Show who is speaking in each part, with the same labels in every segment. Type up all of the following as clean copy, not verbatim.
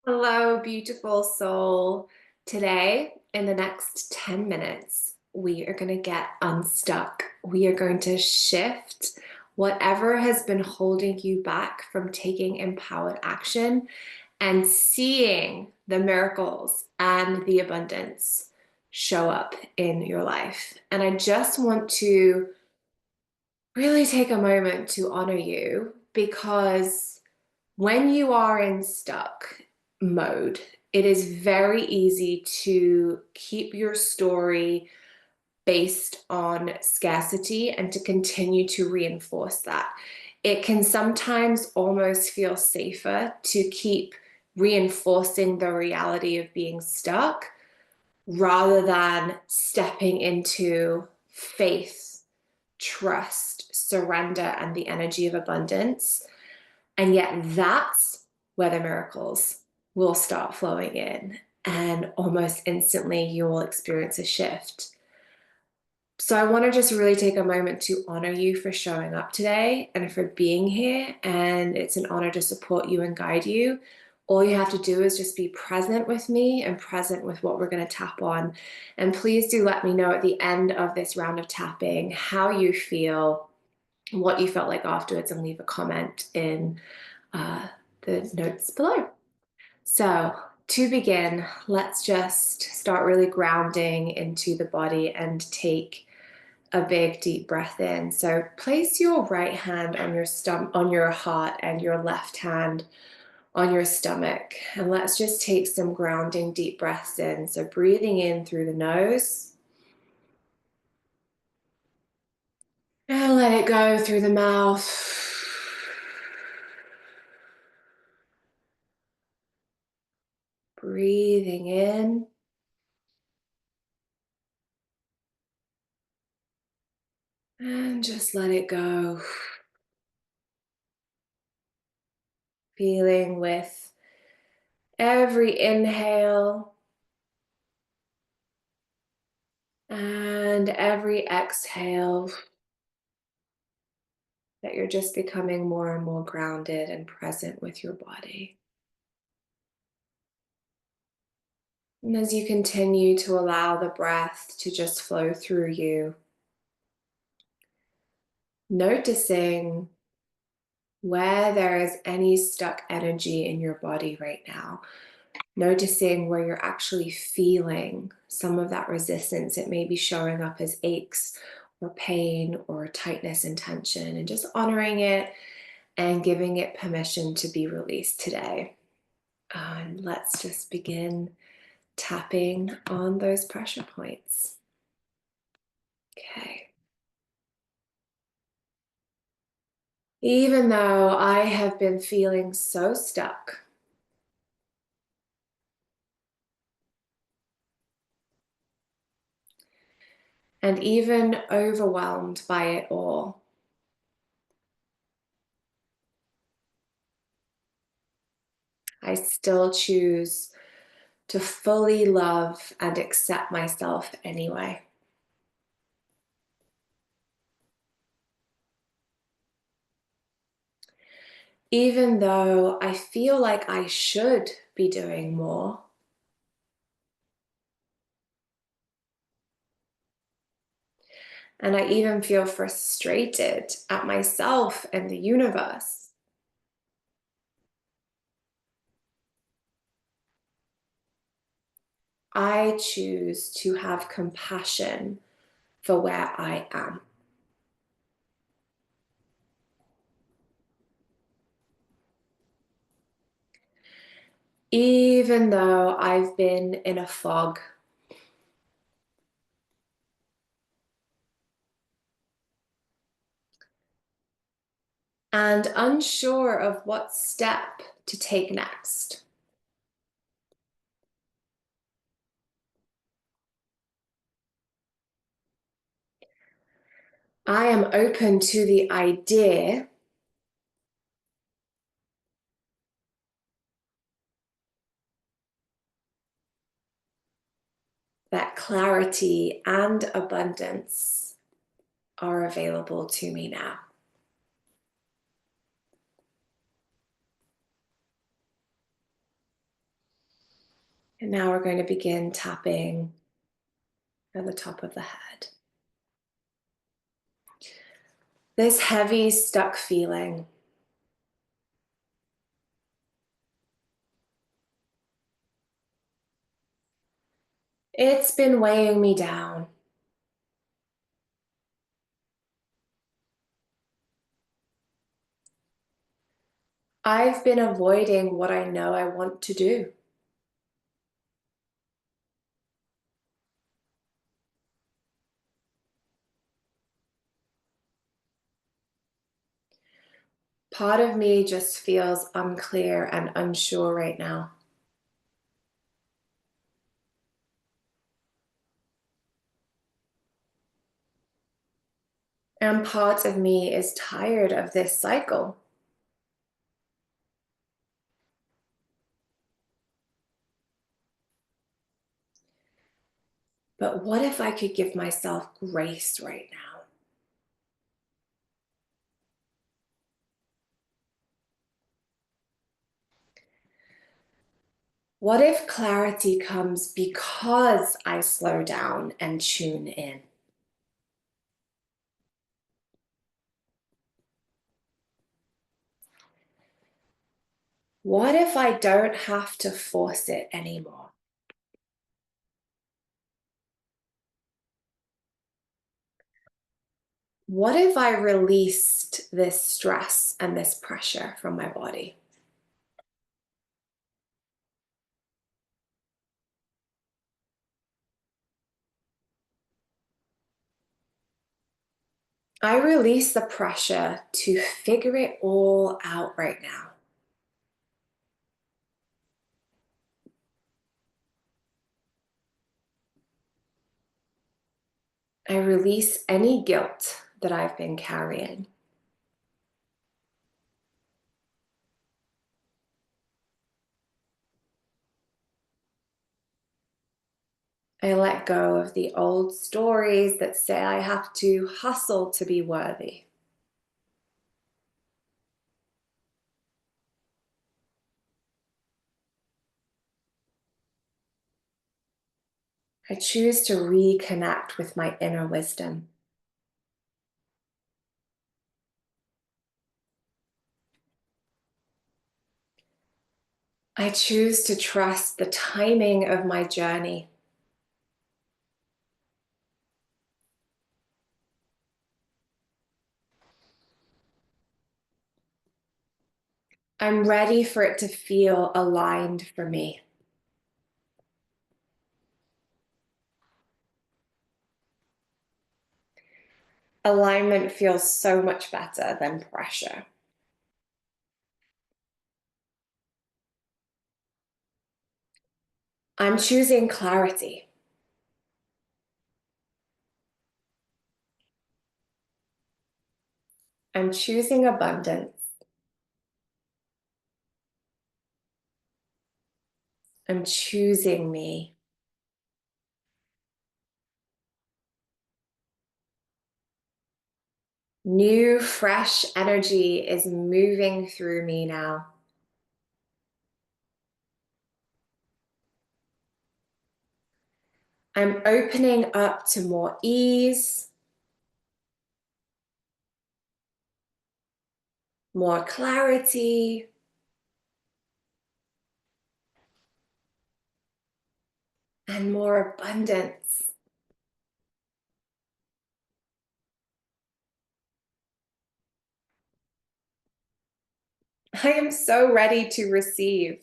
Speaker 1: Hello, beautiful soul. Today, in the next 10 minutes, we are going to get unstuck. We are going to shift whatever has been holding you back from taking empowered action and seeing the miracles and the abundance show up in your life. And I just want to really take a moment to honor you because when you are in stuck mode, it is very easy to keep your story based on scarcity and to continue to reinforce that. It can sometimes almost feel safer to keep reinforcing the reality of being stuck rather than stepping into faith, trust, surrender, and the energy of abundance. And yet that's where the miracles will start flowing in. And almost instantly, you will experience a shift. So I want to just really take a moment to honor you for showing up today and for being here. And it's an honor to support you and guide you. All you have to do is just be present with me and present with what we're going to tap on. And please do let me know at the end of this round of tapping how you feel, what you felt like afterwards, and leave a comment in the notes below. So to begin, let's just start really grounding into the body and take a big deep breath in. So place your right hand on your on your heart and your left hand on your stomach. And let's just take some grounding deep breaths in. So breathing in through the nose and let it go through the mouth. Breathing in and just let it go. Feeling with every inhale and every exhale that you're just becoming more and more grounded and present with your body. And as you continue to allow the breath to just flow through you, noticing where there is any stuck energy in your body right now, noticing where you're actually feeling some of that resistance. It may be showing up as aches or pain or tightness and tension, and just honoring it and giving it permission to be released today. And let's just begin tapping on those pressure points. Okay. Even though I have been feeling so stuck, and even overwhelmed by it all, I still choose to fully love and accept myself anyway. Even though I feel like I should be doing more, and I even feel frustrated at myself and the universe, I choose to have compassion for where I am. Even though I've been in a fog, and unsure of what step to take next, I am open to the idea that clarity and abundance are available to me now. And now we're going to begin tapping at the top of the head. This heavy, stuck feeling. It's been weighing me down. I've been avoiding what I know I want to do. Part of me just feels unclear and unsure right now. And part of me is tired of this cycle. But what if I could give myself grace right now? What if clarity comes because I slow down and tune in? What if I don't have to force it anymore? What if I released this stress and this pressure from my body? I release the pressure to figure it all out right now. I release any guilt that I've been carrying. I let go of the old stories that say I have to hustle to be worthy. I choose to reconnect with my inner wisdom. I choose to trust the timing of my journey. I'm ready for it to feel aligned for me. Alignment feels so much better than pressure. I'm choosing clarity. I'm choosing abundance. I'm choosing me. New, fresh energy is moving through me now. I'm opening up to more ease, more clarity, and more abundance. I am so ready to receive.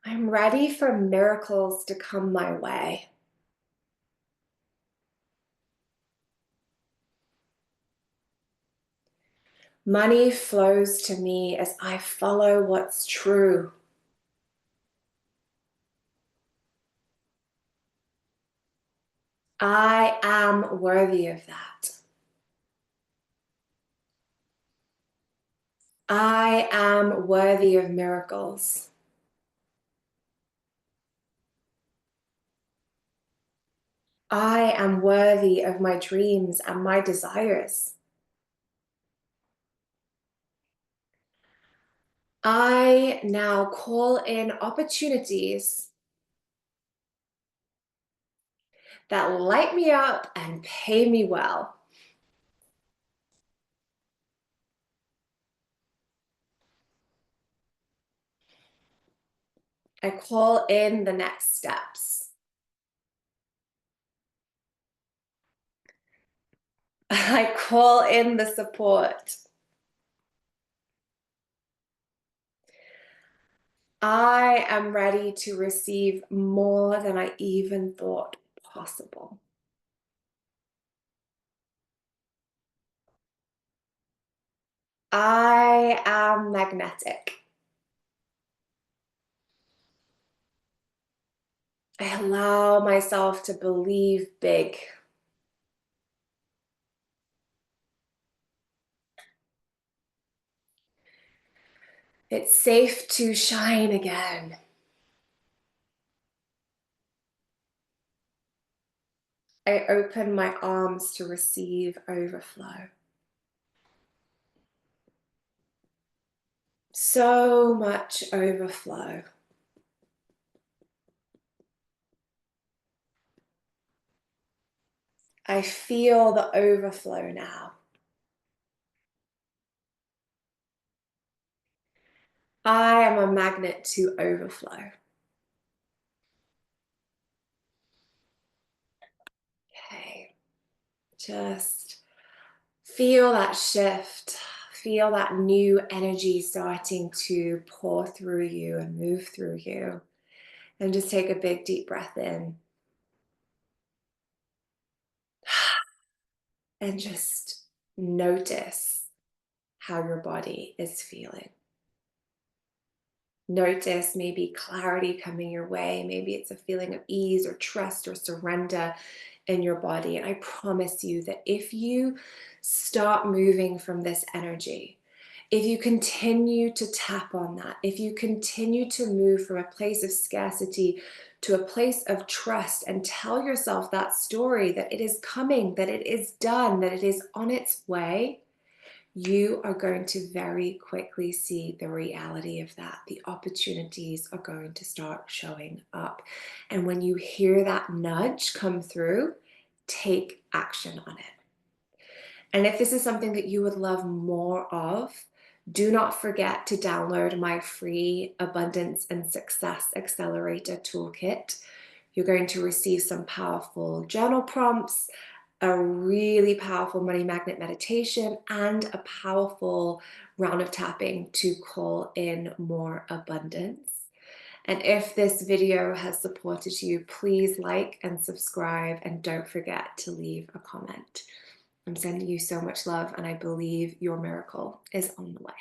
Speaker 1: I'm ready for miracles to come my way. Money flows to me as I follow what's true. I am worthy of that. I am worthy of miracles. I am worthy of my dreams and my desires. I now call in opportunities that light me up and pay me well. I call in the next steps. I call in the support. I am ready to receive more than I even thought possible. I am magnetic. I allow myself to believe big. It's safe to shine again. I open my arms to receive overflow. So much overflow. I feel the overflow now. I am a magnet to overflow. Okay, just feel that shift. Feel that new energy starting to pour through you and move through you. And just take a big deep breath in. And just notice how your body is feeling. Notice maybe clarity coming your way. Maybe it's a feeling of ease or trust or surrender in your body. And I promise you that if you start moving from this energy, if you continue to tap on that, if you continue to move from a place of scarcity to a place of trust and tell yourself that story that it is coming, that it is done, that it is on its way, you are going to very quickly see the reality of that. The opportunities are going to start showing up. And when you hear that nudge come through, take action on it. And if this is something that you would love more of, do not forget to download my free Abundance and Success Accelerator Toolkit. You're going to receive some powerful journal prompts, a really powerful money magnet meditation, and a powerful round of tapping to call in more abundance. And if this video has supported you, please like and subscribe, and don't forget to leave a comment. I'm sending you so much love, and I believe your miracle is on the way.